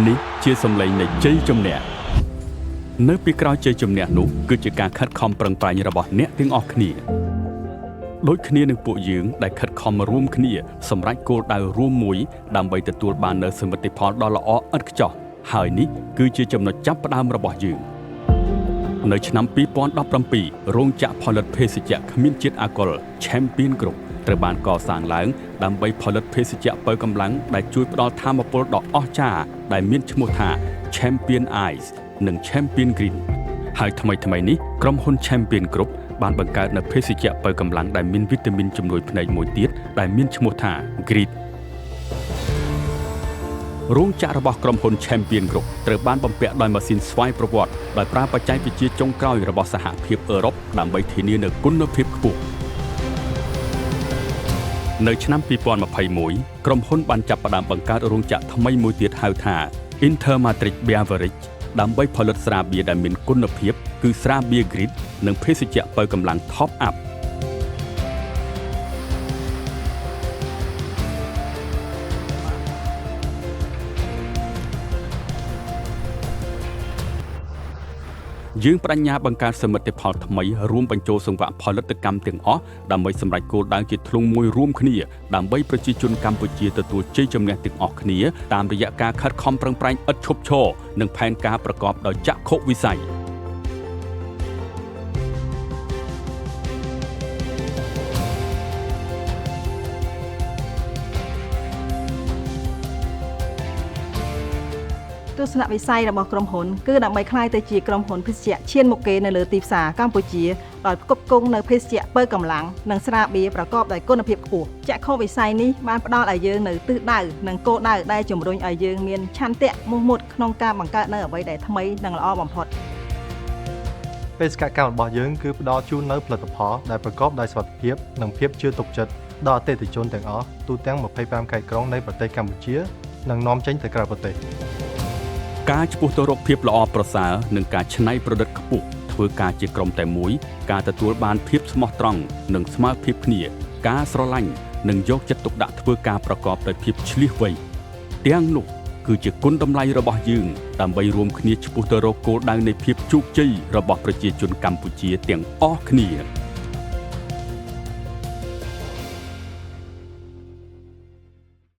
នេះជាសម្លេងនៃជ័យជំនះនៅពីក្រោយជ័យជំនះនោះគឺជាការខិតខំប្រឹងប្រែងរបស់អ្នកទាំងអស់គ្នាដូចគ្នានឹងពួកយើងដែលខិតខំរួមគ្នាសម្រេចគោលដៅរួមមួយដើម្បីទទួលបាននូវសមិទ្ធផលដ៏ល្អឥតខ្ចោះហើយនេះគឺជាចំណុចចាប់ផ្ដើមរបស់យើងនៅឆ្នាំ2017រោងចក្រផលិតភេសជ្ជៈគ្មានជាតិអាល់កុល Champion Group ត្រូវបានកសាងឡើងដើម្បីផលិតភេសជ្ជៈបើកម្លាំងដែលជួយផ្ដល់ថាមពលដ៏អស្ចារ្យដែលមានឈ្មោះថា Champion Ice និង Champion Green ហើយថ្មីៗនេះក្រុមហ៊ុន Champion Group បានបង្កើតនូវភេសជ្ជៈបើកម្លាំងដែលមានវីតាមីនជំនួយភ្នែកមួយទៀតដែលមានឈ្មោះថា Grit រោងចក្ររបស់ក្រុមហ៊ុន Champion Group ត្រូវបានបំពាក់ដោយម៉ាស៊ីនស្វ័យប្រវត្តិដោយប្រើបច្ចេកវិទ្យាចុងក្រោយរបស់សហភាពអឺរ៉ុបដើម្បីធានានូវគុណភាពខ្ពស់នៅឆ្នាំ2021ក្រុមហ៊ុនបានចាប់ផ្ដើមបង្កើតរោងចក្រថ្មីមួយទៀតហៅថា Intermatrix Beverage ដើម្បីផលិតស្រាបៀរដែលមានគុណភាពគឺស្រាបៀរ Grit និងភេសជ្ជៈបើកម្លាំង Top Upយើងបដិញ្ញាបង្កើតសមិទ្ធផលថ្មីរួមបញ្ចូលសង្វាក់ផលិតកម្មទាំងអស់ដើម្បីសម្រេចគោលដៅជាធ្លុងមួយរួមគ្នាដើម្បីប្រជាជនកម្ពុជាទទួលជ័យជំនះទាំងអស់គ្នាតាមរយៈការខិតខំប្រឹងប្រែងឥតឈប់ឈរនិងផែនការប្រកបដោយចក្ខុវិស័យទស្សនវិស័យរបស់ក្រុមហ៊ុនគឺដើម្បីក្លាយទៅជាក្រុមហ៊ុនភេសជ្ជៈឈានមុខគេនៅលើទីផ្សារកម្ពុជាដោយផ្គត់ផ្គង់នៅភេសជ្ជៈបើកម្លាំងនិងស្រាបៀរប្រកបដោយគុណភាពខ្ពស់ចក្ខុវិស័យនេះបានផ្ដល់ឲ្យយើងនៅទិសដៅនិងគោលដៅដែលជំរុញឲ្យយើងមានឆន្ទៈមោះមុតក្នុងការបង្កើតនៅអ្វីដែលថ្មីនិងល្អបំផុតបេសកកម្មរបស់យើងគឺផ្ដល់ជូននៅផលិតផលដែលប្រកបដោយសុវត្ថិភាពនិងភាពជឿទុកចិត្តដល់អតិថិជនទាំងអស់ទូទាំង25ខេត្តក្រុងនៃប្រទេសកម្ពុជានិងនាំចេញទៅក្រៅប្រទេសការឆ្ពោះទៅរកភាពល្អប្រសើរនិងការច្នៃប្រឌិតខ្ពស់ធ្វើការជាក្រុមតែមួយការទទួលបានភាពស្មោះត្រង់និងស្មើភាពគ្នាការស្រឡាញ់និងយកចិត្តទុកដាក់ធ្វើការប្រកបដោយភាពឆ្លៀសវៃទាំងនោះគឺជាគុណតម្លៃរបស់យើងដើម្បីរួមគ្នាឆ្ពោះទៅរកគោលដៅនៃភាពជោគជ័យរបស់ប្រជាជនកម្ពុជាទាំងអស់គ្នា